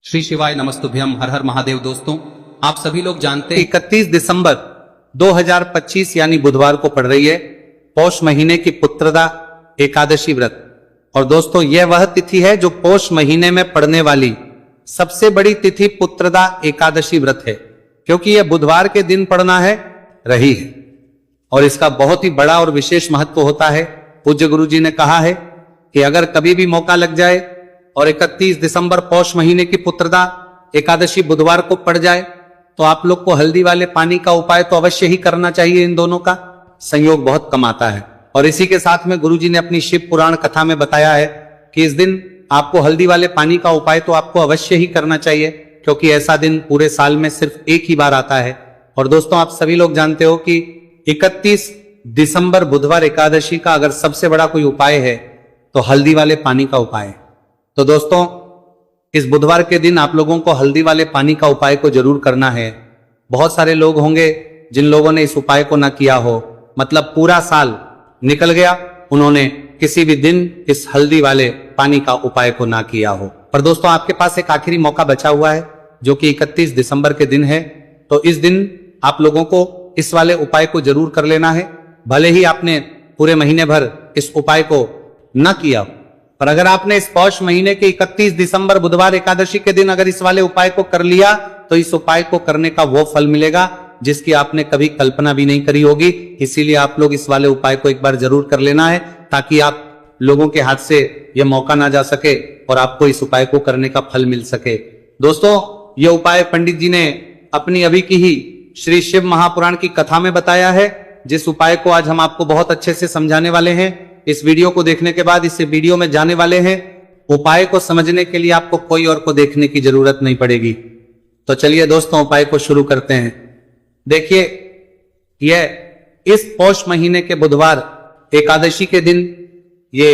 श्री शिवाय नमस्तुभ्यम। हर हर महादेव। दोस्तों, आप सभी लोग जानते हैं 31 दिसंबर 2025 यानी बुधवार को पड़ रही है पौष महीने की पुत्रदा एकादशी व्रत। और दोस्तों, यह वह तिथि है जो पौष महीने में पड़ने वाली सबसे बड़ी तिथि पुत्रदा एकादशी व्रत है, क्योंकि यह बुधवार के दिन पड़ना है रही है और इसका बहुत ही बड़ा और विशेष महत्व होता है। पूज्य गुरु जी ने कहा है कि अगर कभी भी मौका लग जाए और 31 दिसंबर पौष महीने की पुत्रदा एकादशी बुधवार को पड़ जाए तो आप लोग को हल्दी वाले पानी का उपाय तो अवश्य ही करना चाहिए। इन दोनों का संयोग बहुत कम आता है। और इसी के साथ में गुरुजी ने अपनी शिव पुराण कथा में बताया है कि इस दिन आपको हल्दी वाले पानी का उपाय तो आपको अवश्य ही करना चाहिए, क्योंकि ऐसा दिन पूरे साल में सिर्फ एक ही बार आता है। और दोस्तों, आप सभी लोग जानते हो कि 31 दिसंबर बुधवार एकादशी का अगर सबसे बड़ा कोई उपाय है तो हल्दी वाले पानी का उपाय है। तो दोस्तों, इस बुधवार के दिन आप लोगों को हल्दी वाले पानी का उपाय को जरूर करना है। बहुत सारे लोग होंगे जिन लोगों ने इस उपाय को ना किया हो, मतलब पूरा साल निकल गया, उन्होंने किसी भी दिन इस हल्दी वाले पानी का उपाय को ना किया हो। पर दोस्तों, आपके पास एक आखिरी मौका बचा हुआ है जो कि 31 दिसंबर के दिन है। तो इस दिन आप लोगों को इस वाले उपाय को जरूर कर लेना है। भले ही आपने पूरे महीने भर इस उपाय को न किया हो, पर अगर आपने इस पौष महीने के 31 दिसंबर बुधवार एकादशी के दिन अगर इस वाले उपाय को कर लिया तो इस उपाय को करने का वो फल मिलेगा जिसकी आपने कभी कल्पना भी नहीं करी होगी। इसीलिए आप लोग इस वाले उपाय को एक बार जरूर कर लेना है, ताकि आप लोगों के हाथ से यह मौका ना जा सके और आपको इस उपाय को करने का फल मिल सके। दोस्तों, यह उपाय पंडित जी ने अपनी अभी की ही श्री शिव महापुराण की कथा में बताया है, जिस उपाय को आज हम आपको बहुत अच्छे से समझाने वाले हैं। इस वीडियो को देखने के बाद इस वीडियो में जाने वाले हैं, उपाय को समझने के लिए आपको कोई और को देखने की जरूरत नहीं पड़ेगी। तो चलिए दोस्तों, उपाय को शुरू करते हैं। देखिए, यह इस पौष महीने के बुधवार एकादशी के दिन ये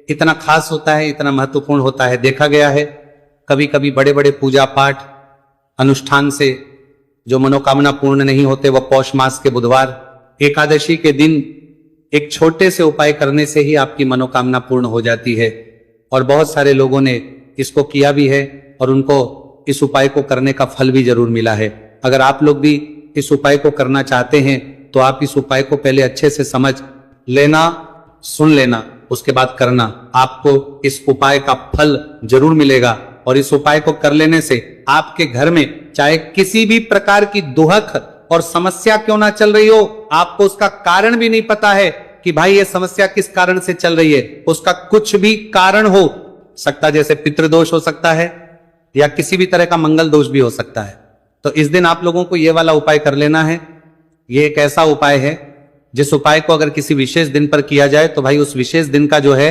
इतना खास होता है, इतना महत्वपूर्ण होता है। देखा गया है कभी कभी बड़े बड़े पूजा पाठ अनुष्ठान से जो मनोकामना पूर्ण नहीं होते, वह पौष मास के बुधवार एकादशी के दिन एक छोटे से उपाय करने से ही आपकी मनोकामना पूर्ण हो जाती है। और बहुत सारे लोगों ने इसको किया भी है और उनको इस उपाय को करने का फल भी जरूर मिला है। अगर आप लोग भी इस उपाय को करना चाहते हैं तो आप इस उपाय को पहले अच्छे से समझ लेना, सुन लेना, उसके बाद करना। आपको इस उपाय का फल जरूर मिलेगा। और इस उपाय को कर लेने से आपके घर में चाहे किसी भी प्रकार की दुहक और समस्या क्यों ना चल रही हो, आपको उसका कारण भी नहीं पता है कि भाई ये समस्या किस कारण से चल रही है, उसका कुछ भी कारण हो सकता, जैसे पितृदोष हो सकता है या किसी भी तरह का मंगल दोष भी हो सकता है। तो इस दिन आप लोगों को ये वाला उपाय कर लेना है। ये एक ऐसा उपाय है जिस उपाय को अगर किसी विशेष दिन पर किया जाए तो भाई उस विशेष दिन का जो है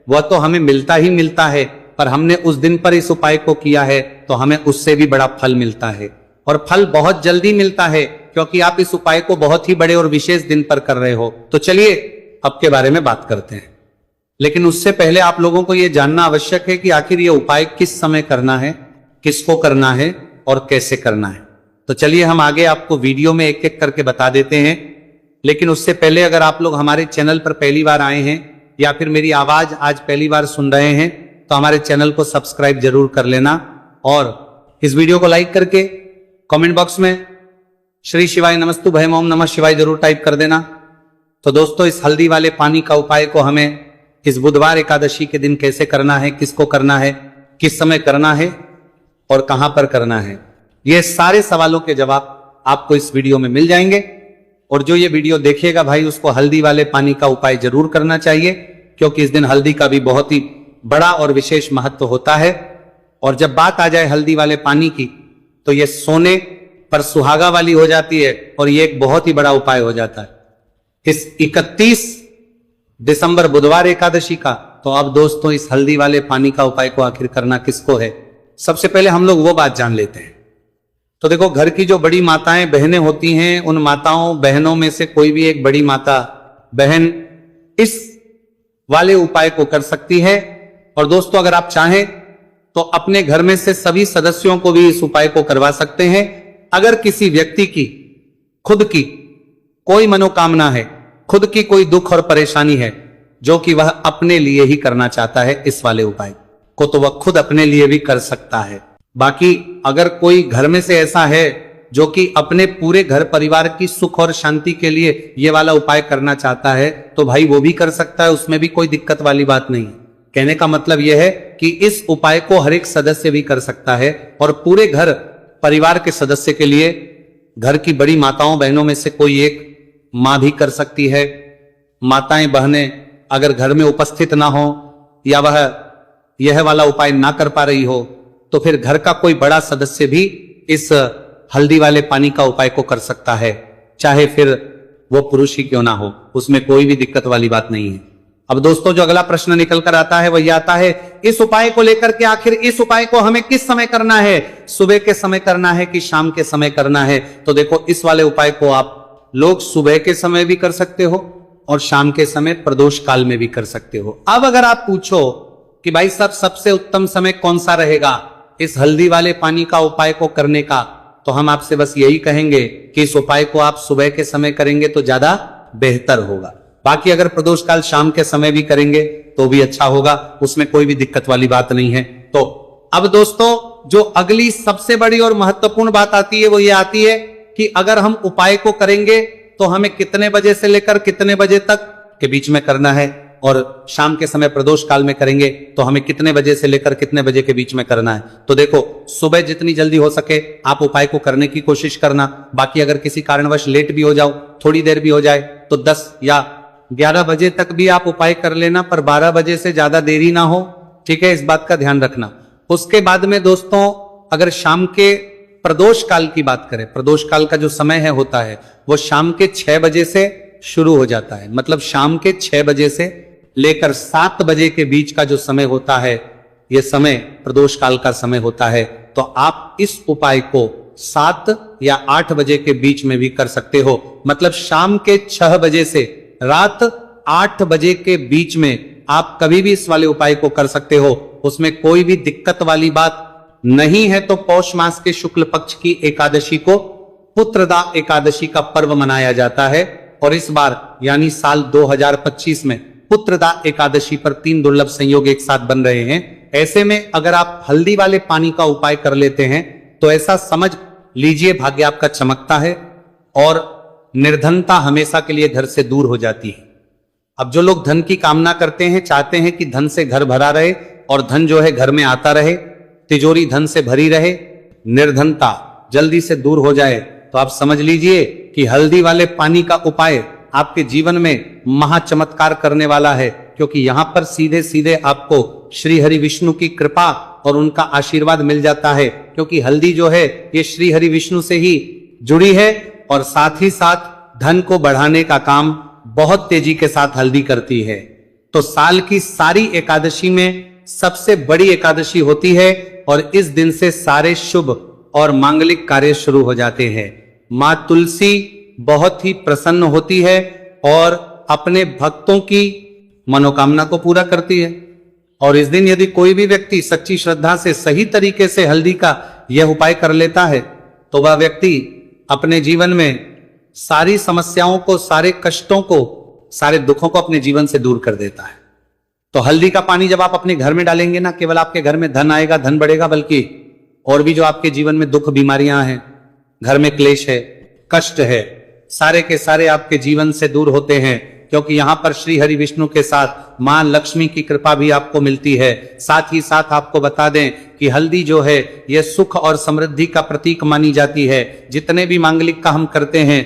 वह तो हमें मिलता ही मिलता है, पर हमने उस दिन पर इस उपाय को किया है तो हमें उससे भी बड़ा फल मिलता है। और फल बहुत जल्दी मिलता है, क्योंकि आप इस उपाय को बहुत ही बड़े और विशेष दिन पर कर रहे हो। तो चलिए अब के बारे में बात करते हैं, लेकिन उससे पहले आप लोगों को यह जानना आवश्यक है कि आखिर यह उपाय किस समय करना है, किसको करना है और कैसे करना है। तो चलिए हम आगे आपको वीडियो में एक एक करके बता देते हैं। लेकिन उससे पहले अगर आप लोग हमारे चैनल पर पहली बार आए हैं या फिर मेरी आवाज आज पहली बार सुन रहे हैं तो हमारे चैनल को सब्सक्राइब जरूर कर लेना और इस वीडियो को लाइक करके कमेंट बॉक्स में श्री शिवाय नमस्तुभ्यम ओम नमः शिवाय जरूर टाइप कर देना। तो दोस्तों, इस हल्दी वाले पानी का उपाय को हमें इस बुधवार एकादशी के दिन कैसे करना है, किसको करना है, किस समय करना है और कहां पर करना है, ये सारे सवालों के जवाब आपको इस वीडियो में मिल जाएंगे। और जो ये वीडियो देखेगा भाई, उसको हल्दी वाले पानी का उपाय जरूर करना चाहिए, क्योंकि इस दिन हल्दी का भी बहुत ही बड़ा और विशेष महत्व होता है। और जब बात आ जाए हल्दी वाले पानी की तो ये सोने पर सुहागा वाली हो जाती है और ये एक बहुत ही बड़ा उपाय हो जाता है इस 31 दिसंबर बुधवार एकादशी का। तो अब दोस्तों, इस हल्दी वाले पानी का उपाय को आखिर करना किसको है, सबसे पहले हम लोग वो बात जान लेते हैं। तो देखो, घर की जो बड़ी माताएं बहनें होती हैं, उन माताओं बहनों में से कोई भी एक बड़ी माता बहन इस वाले उपाय को कर सकती है। और दोस्तों, अगर आप चाहें तो अपने घर में से सभी सदस्यों को भी इस उपाय को करवा सकते हैं। अगर किसी व्यक्ति की खुद की कोई मनोकामना है, खुद की कोई दुख और परेशानी है जो कि वह अपने लिए ही करना चाहता है इस वाले उपाय को, तो वह खुद अपने लिए भी कर सकता है। बाकी अगर कोई घर में से ऐसा है जो कि अपने पूरे घर परिवार की सुख और शांति के लिए ये वाला उपाय करना चाहता है तो भाई वो भी कर सकता है, उसमें भी कोई दिक्कत वाली बात नहीं है। कहने का मतलब यह है कि इस उपाय को हर एक सदस्य भी कर सकता है और पूरे घर परिवार के सदस्य के लिए घर की बड़ी माताओं बहनों में से कोई एक मां भी कर सकती है। माताएं बहनें अगर घर में उपस्थित ना हो या वह यह वाला उपाय ना कर पा रही हो तो फिर घर का कोई बड़ा सदस्य भी इस हल्दी वाले पानी का उपाय को कर सकता है, चाहे फिर वो पुरुष ही क्यों ना हो, उसमें कोई भी दिक्कत वाली बात नहीं है। अब दोस्तों जो अगला प्रश्न निकल कर आता है वह आता है इस उपाय को लेकर के आखिर इस उपाय को हमें किस समय करना है, सुबह के समय करना है कि शाम के समय करना है। तो देखो इस वाले उपाय को आप लोग सुबह के समय भी कर सकते हो और शाम के समय प्रदोष काल में भी कर सकते हो। अब अगर आप पूछो कि भाई साहब सबसे उत्तम समय कौन सा रहेगा इस हल्दी वाले पानी का उपाय को करने का, तो हम आपसे बस यही कहेंगे कि इस उपाय को आप सुबह के समय करेंगे तो ज्यादा बेहतर होगा। बाकी अगर प्रदोष काल शाम के समय भी करेंगे तो भी अच्छा होगा, उसमें कोई भी दिक्कत वाली बात नहीं है। तो अब दोस्तों जो अगली सबसे बड़ी और महत्वपूर्ण बात आती है वो ये आती है कि अगर हम उपाय को करेंगे तो हमें कितने बजे से लेकर कितने बजे तक के बीच में करना है और शाम के समय प्रदोष काल में करेंगे तो हमें कितने बजे से लेकर कितने बजे के बीच में करना है। तो देखो सुबह जितनी जल्दी हो सके आप उपाय को करने की कोशिश करना। बाकी अगर किसी कारणवश लेट भी हो जाओ, थोड़ी देर भी हो जाए तो 10 या 11 बजे तक भी आप उपाय कर लेना, पर 12 बजे से ज्यादा देरी ना हो, ठीक है, इस बात का ध्यान रखना। उसके बाद में दोस्तों अगर शाम के प्रदोष काल की बात करें, प्रदोष काल का जो समय है होता है वो शाम के 6 बजे से शुरू हो जाता है। मतलब शाम के 6 बजे से लेकर 7 बजे के बीच का जो समय होता है यह समय प्रदोष काल का समय होता है। तो आप इस उपाय को 7 या 8 बजे के बीच में भी कर सकते हो। मतलब शाम के 6 बजे से रात 8 बजे के बीच में आप कभी भी इस वाले उपाय को कर सकते हो, उसमें कोई भी दिक्कत वाली बात नहीं है। तो पौष मास के शुक्ल पक्ष की एकादशी को पुत्रदा एकादशी का पर्व मनाया जाता है और इस बार यानी साल 2025 में पुत्रदा एकादशी पर 3 दुर्लभ संयोग एक साथ बन रहे हैं। ऐसे में अगर आप हल्दी वाले पानी का उपाय कर लेते हैं तो ऐसा समझ लीजिए भाग्य आपका चमकता है और निर्धनता हमेशा के लिए घर से दूर हो जाती है। अब जो लोग धन की कामना करते हैं, चाहते हैं कि धन से घर भरा रहे और धन जो है घर में आता रहे, तिजोरी धन से भरी रहे, निर्धनता जल्दी से दूर हो जाए, तो आप समझ लीजिए कि हल्दी वाले पानी का उपाय आपके जीवन में महा चमत्कार करने वाला है। क्योंकि यहां पर सीधे सीधे आपको श्री हरि विष्णु की कृपा और उनका आशीर्वाद मिल जाता है। क्योंकि हल्दी जो है ये श्री हरि विष्णु से ही जुड़ी है और साथ ही साथ धन को बढ़ाने का काम बहुत तेजी के साथ हल्दी करती है। तो साल की सारी एकादशी में सबसे बड़ी एकादशी होती है और इस दिन से सारे शुभ और मांगलिक कार्य शुरू हो जाते हैं। मां तुलसी बहुत ही प्रसन्न होती है और अपने भक्तों की मनोकामना को पूरा करती है। और इस दिन यदि कोई भी व्यक्ति सच्ची श्रद्धा से सही तरीके से हल्दी का यह उपाय कर लेता है तो वह व्यक्ति अपने जीवन में सारी समस्याओं को, सारे कष्टों को, सारे दुखों को अपने जीवन से दूर कर देता है। तो हल्दी का पानी जब आप अपने घर में डालेंगे ना, केवल आपके घर में धन आएगा, धन बढ़ेगा, बल्कि और भी जो आपके जीवन में दुख बीमारियां हैं, घर में क्लेश है, कष्ट है, सारे के सारे आपके जीवन से दूर होते हैं। क्योंकि यहां पर श्री हरि विष्णु के साथ मां लक्ष्मी की कृपा भी आपको मिलती है। साथ ही साथ आपको बता दें कि हल्दी जो है यह सुख और समृद्धि का प्रतीक मानी जाती है। जितने भी मांगलिक का हम करते हैं,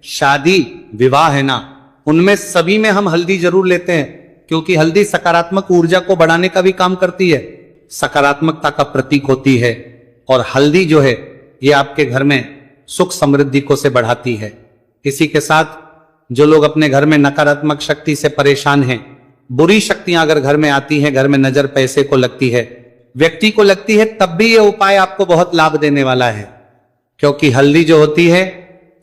शादी विवाह है ना, उनमें सभी में हम हल्दी जरूर लेते हैं। क्योंकि हल्दी सकारात्मक ऊर्जा को बढ़ाने का भी काम करती है, सकारात्मकता का प्रतीक होती है। और हल्दी जो है ये आपके घर में सुख समृद्धि को से बढ़ाती है। इसी के साथ जो लोग अपने घर में नकारात्मक शक्ति से परेशान हैं, बुरी शक्तियां अगर घर में आती हैं, घर में नजर पैसे को लगती है, व्यक्ति को लगती है, तब भी ये उपाय आपको बहुत लाभ देने वाला है। क्योंकि हल्दी जो होती है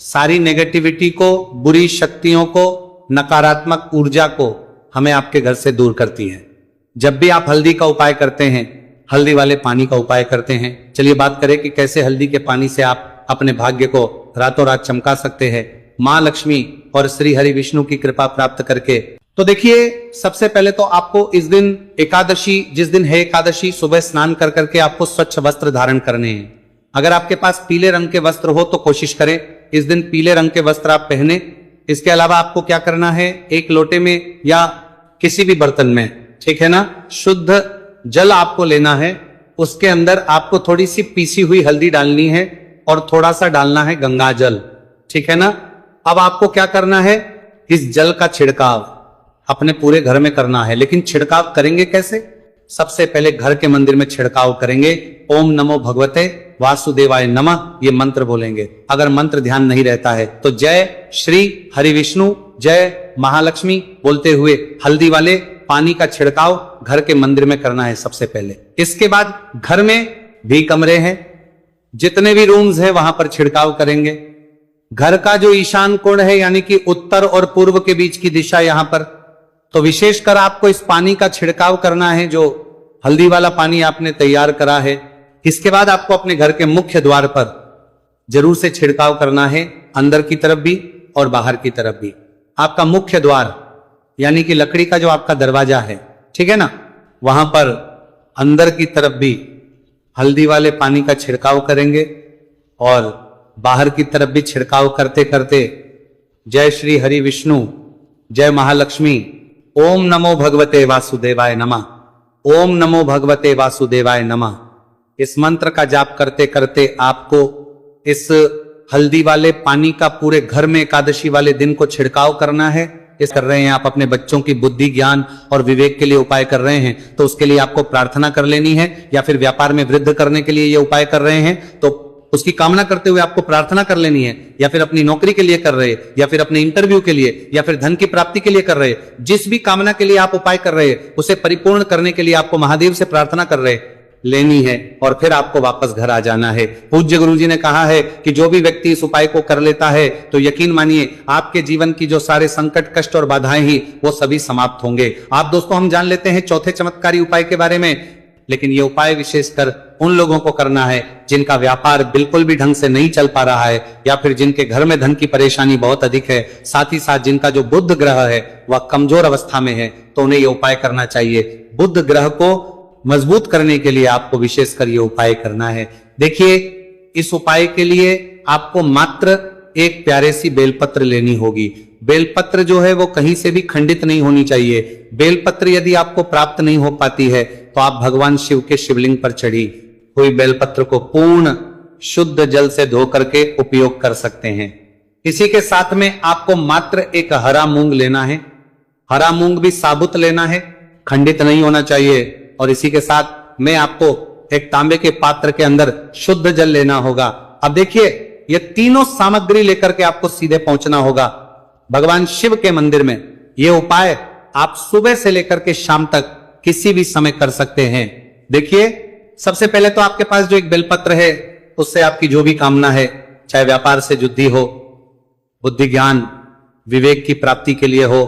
सारी नेगेटिविटी को, बुरी शक्तियों को, नकारात्मक ऊर्जा को हमें आपके घर से दूर करती है। जब भी आप हल्दी का उपाय करते हैं, हल्दी वाले पानी का उपाय करते हैं, चलिए बात करें कि कैसे हल्दी के पानी से आप अपने भाग्य को रातों रात चमका सकते हैं। मां लक्ष्मी और श्री हरि विष्णु की कृपा प्राप्त करके तो देखिए, सबसे पहले तो आपको इस दिन एकादशी, जिस दिन है एकादशी, सुबह स्नान कर करके आपको स्वच्छ वस्त्र धारण करने हैं। अगर आपके पास पीले रंग के वस्त्र हो तो कोशिश करें इस दिन पीले रंग के वस्त्र आप पहने। इसके अलावा आपको क्या करना है, एक लोटे में या किसी भी बर्तन में, ठीक है ना, शुद्ध जल आपको लेना है। उसके अंदर आपको थोड़ी सी पीसी हुई हल्दी डालनी है और थोड़ा सा डालना है गंगा जल, ठीक है ना। अब आपको क्या करना है, इस जल का छिड़काव अपने पूरे घर में करना है। लेकिन छिड़काव करेंगे कैसे? सबसे पहले घर के मंदिर में छिड़काव करेंगे। ओम नमो भगवते वासुदेवाय नमः, ये मंत्र बोलेंगे। अगर मंत्र ध्यान नहीं रहता है तो जय श्री हरि विष्णु, जय महालक्ष्मी बोलते हुए हल्दी वाले पानी का छिड़काव घर के मंदिर में करना है सबसे पहले। इसके बाद घर में भी कमरे हैं, जितने भी रूम्स हैं वहां पर छिड़काव करेंगे। घर का जो ईशान कोण है, यानी कि उत्तर और पूर्व के बीच की दिशा, यहां पर तो विशेषकर आपको इस पानी का छिड़काव करना है, जो हल्दी वाला पानी आपने तैयार करा है। इसके बाद आपको अपने घर के मुख्य द्वार पर जरूर से छिड़काव करना है, अंदर की तरफ भी और बाहर की तरफ भी। आपका मुख्य द्वार यानी कि लकड़ी का जो आपका दरवाजा है, ठीक है ना, वहां पर अंदर की तरफ भी हल्दी वाले पानी का छिड़काव करेंगे और बाहर की तरफ भी छिड़काव करते करते जय श्री हरि विष्णु, जय महालक्ष्मी, ओम नमो भगवते वासुदेवाय नमः, ओम नमो भगवते वासुदेवाय नमः, इस मंत्र का जाप करते करते आपको इस हल्दी वाले पानी का पूरे घर में एकादशी वाले दिन को छिड़काव करना है। इस कर रहे हैं आप अपने बच्चों की बुद्धि, ज्ञान और विवेक के लिए उपाय कर रहे हैं, तो उसके लिए आपको प्रार्थना कर लेनी है। या फिर व्यापार में वृद्धि करने के लिए ये उपाय कर रहे हैं तो उसकी कामना करते हुए आपको प्रार्थना कर लेनी है। या फिर अपनी नौकरी के लिए कर रहे, या फिर अपने इंटरव्यू के लिए, या फिर धन की प्राप्ति के लिए कर रहे, जिस भी कामना के लिए आप उपाय कर रहे उसे परिपूर्ण करने के लिए आपको महादेव से प्रार्थना कर रहे लेनी है और फिर आपको वापस घर आ जाना है। पूज्य गुरु जी ने कहा है कि जो भी व्यक्ति इस उपाय को कर लेता है तो यकीन मानिए आपके जीवन की जो सारे संकट, कष्ट और बाधाएं ही वो सभी समाप्त होंगे। आप दोस्तों, हम जान लेते हैं चौथे चमत्कारी उपाय के बारे में, लेकिन ये उपाय विशेषकर उन लोगों को करना है जिनका व्यापार बिल्कुल भी ढंग से नहीं चल पा रहा है, या फिर जिनके घर में धन की परेशानी बहुत अधिक है, साथ ही साथ जिनका जो बुध ग्रह है वह कमजोर अवस्था में है, तो उन्हें ये उपाय करना चाहिए। बुध ग्रह को मजबूत करने के लिए आपको विशेषकर ये उपाय करना है। देखिए, इस उपाय के लिए आपको मात्र एक प्यारे सी बेलपत्र लेनी होगी। बेलपत्र जो है वो कहीं से भी खंडित नहीं होनी चाहिए। बेलपत्र यदि आपको प्राप्त नहीं हो पाती है तो आप भगवान शिव के शिवलिंग पर चढ़ी हुई बेलपत्र को पूर्ण शुद्ध जल से धो करके उपयोग कर सकते हैं। इसी के साथ में आपको मात्र एक हरा मूंग लेना है। हरा मूंग भी साबुत लेना है, खंडित नहीं होना चाहिए। और इसी के साथ में आपको एक तांबे के पात्र के अंदर शुद्ध जल लेना होगा। अब देखिए, ये तीनों सामग्री लेकर के आपको सीधे पहुंचना होगा भगवान शिव के मंदिर में। ये उपाय आप सुबह से लेकर के शाम तक किसी भी समय कर सकते हैं। देखिए, सबसे पहले तो आपके पास जो एक बेलपत्र है उससे आपकी जो भी कामना है, चाहे व्यापार से जुद्धि हो, बुद्धि ज्ञान विवेक की प्राप्ति के लिए हो,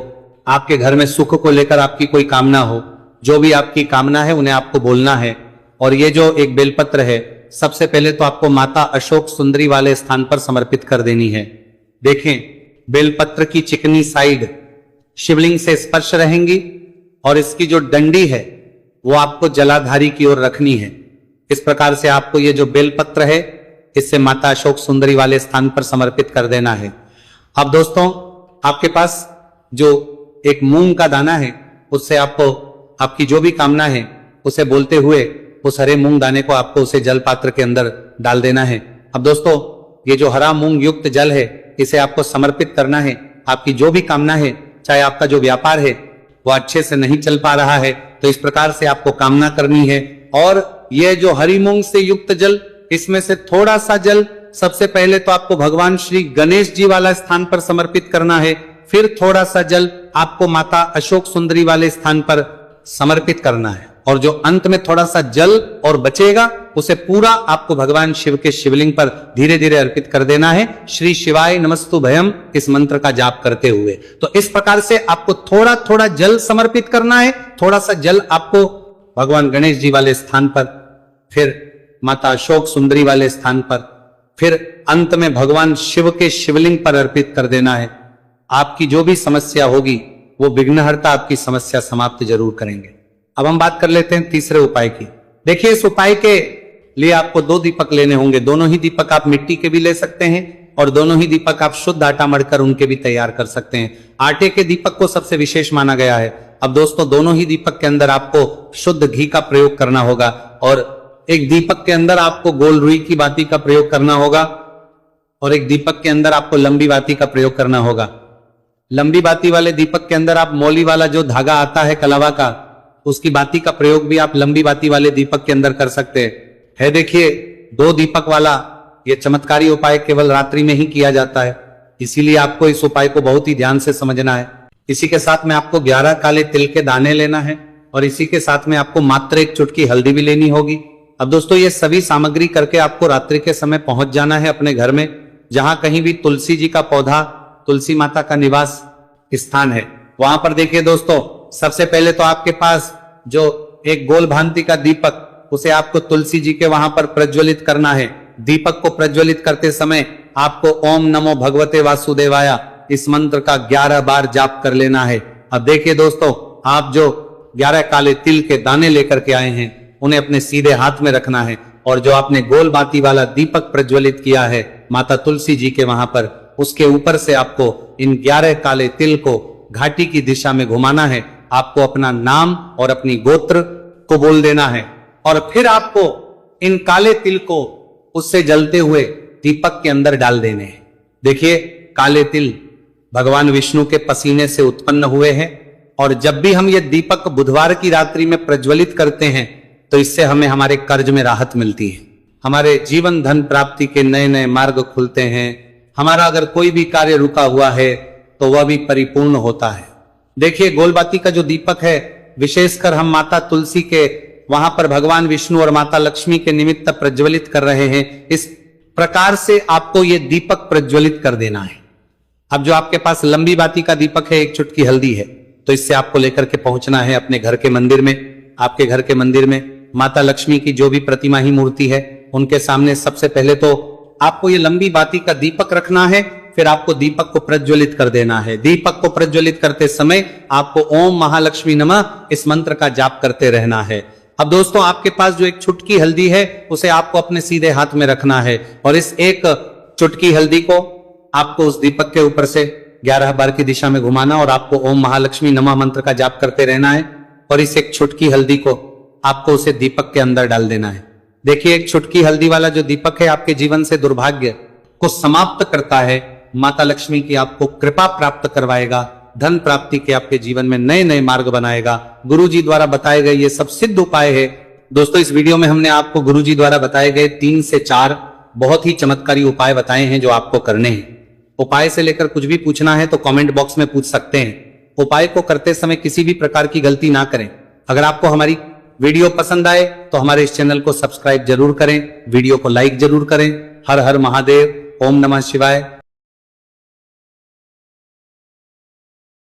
आपके घर में सुख को लेकर आपकी कोई कामना हो, जो भी आपकी कामना है उन्हें आपको बोलना है। और ये जो एक बेलपत्र है सबसे पहले तो आपको माता अशोक सुंदरी वाले स्थान पर समर्पित कर देनी है। देखें, बेलपत्र की चिकनी साइड शिवलिंग से स्पर्श रहेंगी और इसकी जो डंडी है वो आपको जलाधारी की ओर रखनी है। इस प्रकार से आपको ये जो बेलपत्र है इससे माता अशोक सुंदरी वाले स्थान पर समर्पित कर देना है। अब दोस्तों, आपके पास जो एक मूंग का दाना है उससे आपको आपकी जो भी कामना है उसे बोलते हुए उस हरे मूंग दाने को आपको उसे जल पात्र के अंदर डाल देना है। अब दोस्तों, ये जो हरा मूंग युक्त जल है इसे आपको समर्पित करना है। आपकी जो भी कामना है, चाहे आपका जो व्यापार है वो अच्छे से नहीं चल पा रहा है तो इस प्रकार से आपको कामना करनी है। और यह जो हरी मूंग से युक्त जल, इसमें से थोड़ा सा जल सबसे पहले तो आपको भगवान श्री गणेश जी वाला स्थान पर समर्पित करना है, फिर थोड़ा सा जल आपको माता अशोक सुंदरी वाले स्थान पर समर्पित करना है, और जो अंत में थोड़ा सा जल और बचेगा उसे पूरा आपको भगवान शिव के शिवलिंग पर धीरे धीरे अर्पित कर देना है, श्री शिवाय नमस्तु भयम इस मंत्र का जाप करते हुए। तो इस प्रकार से आपको थोड़ा थोड़ा जल समर्पित करना है। थोड़ा सा जल आपको भगवान गणेश जी वाले स्थान पर, फिर माता अशोक सुंदरी वाले स्थान पर, फिर अंत में भगवान शिव के शिवलिंग पर अर्पित कर देना है। आपकी जो भी समस्या होगी वो विघ्नहर्ता आपकी समस्या समाप्त जरूर करेंगे। अब हम बात कर लेते हैं तीसरे उपाय की। देखिए, इस उपाय के लिए आपको 2 दीपक लेने होंगे। दोनों ही दीपक आप मिट्टी के भी ले सकते हैं और दोनों ही दीपक आप शुद्ध आटा मढ़कर उनके भी तैयार कर सकते हैं। आटे के दीपक को सबसे विशेष माना गया है। अब दोस्तों, दोनों ही दीपक के अंदर आपको शुद्ध घी का प्रयोग करना होगा और एक दीपक के अंदर आपको गोल रुई की बाती का प्रयोग करना होगा और एक दीपक के अंदर आपको लंबी बाती का प्रयोग करना होगा। लंबी बाती वाले दीपक के अंदर आप मौली वाला जो धागा आता है कलावा का, उसकी बाती का प्रयोग भी आप लंबी बाती वाले दीपक के अंदर कर सकते हैं। देखिए, 2 दीपक वाला ये चमत्कारी उपाय केवल रात्रि में ही किया जाता है, इसीलिए आपको इस उपाय को बहुत ही ध्यान से समझना है। इसी के साथ में आपको 11 काले तिल के दाने लेना है और इसी के साथ में आपको मात्र 1 चुटकी हल्दी भी लेनी होगी। अब दोस्तों, ये सभी सामग्री करके आपको रात्रि के समय पहुंच जाना है अपने घर में, जहां कहीं भी तुलसी जी का पौधा, तुलसी माता का निवास स्थान है, वहां पर देखिए दोस्तों, सबसे पहले तो आपके पास जो एक गोल भांति का दीपक, उसे आपको तुलसी जी के वहां पर प्रज्वलित करना है। दीपक को प्रज्वलित करते समय आपको ओम नमो भगवते वासुदेवाय इस मंत्र का 11 बार जाप कर लेना है। अब देखिए दोस्तों, आप जो 11 काले तिल के दाने लेकर के आए हैं, उन्हें अपने सीधे हाथ में रखना है और जो आपने गोल बाती वाला दीपक प्रज्वलित किया है माता तुलसी जी के वहां पर, उसके ऊपर से आपको इन 11 काले तिल को घाटी की दिशा में घुमाना है। आपको अपना नाम और अपनी गोत्र को बोल देना है और फिर आपको इन काले तिल को उससे जलते हुए दीपक के अंदर डाल देने हैं। देखिए, काले तिल भगवान विष्णु के पसीने से उत्पन्न हुए हैं और जब भी हम ये दीपक बुधवार की रात्रि में प्रज्वलित करते हैं तो इससे हमें हमारे कर्ज में राहत मिलती है, हमारे जीवन धन प्राप्ति के नए नए मार्ग खुलते हैं। हमारा अगर कोई भी कार्य रुका हुआ है तो वह भी परिपूर्ण होता है। देखिए, गोलबाती का जो दीपक है, विशेषकर हम माता तुलसी के वहां पर भगवान विष्णु और माता लक्ष्मी के निमित्त प्रज्वलित कर रहे हैं। इस प्रकार से आपको ये दीपक प्रज्वलित कर देना है। अब जो आपके पास लंबी बाती का दीपक है, 1 चुटकी हल्दी है, तो इससे आपको लेकर के पहुंचना है अपने घर के मंदिर में। आपके घर के मंदिर में माता लक्ष्मी की जो भी प्रतिमा ही मूर्ति है, उनके सामने सबसे पहले तो आपको ये लंबी बाती का दीपक रखना है, फिर आपको दीपक को प्रज्वलित कर देना है। दीपक को प्रज्वलित करते समय आपको ओम महालक्ष्मी नमः इस मंत्र का जाप करते रहना है। अब दोस्तों, आपके पास जो 1 चुटकी हल्दी है, उसे आपको अपने सीधे हाथ में रखना है और इस 1 चुटकी हल्दी को आपको उस दीपक के ऊपर से 11 बार की दिशा में घुमाना और आपको ओम महालक्ष्मी नमः मंत्र का जाप करते रहना है और इस 1 चुटकी हल्दी को आपको उसे दीपक के अंदर डाल देना है। देखिए, 1 चुटकी हल्दी वाला जो दीपक है आपके जीवन से दुर्भाग्य को समाप्त करता है। माता लक्ष्मी की आपको कृपा प्राप्त करवाएगा, धन प्राप्ति के आपके जीवन में नए नए मार्ग बनाएगा। गुरु जी द्वारा बताए गए ये सब सिद्ध उपाय है। दोस्तों, इस वीडियो में हमने आपको गुरु जी द्वारा बताए गए 3 से 4 बहुत ही चमत्कारी उपाय बताए हैं जो आपको करने हैं। उपाय से लेकर कुछ भी पूछना है तो कमेंट बॉक्स में पूछ सकते हैं। उपाय को करते समय किसी भी प्रकार की गलती ना करें। अगर आपको हमारी वीडियो पसंद आए तो हमारे इस चैनल को सब्सक्राइब जरूर करें, वीडियो को लाइक जरूर करें। हर हर महादेव, ओम नमः शिवाय।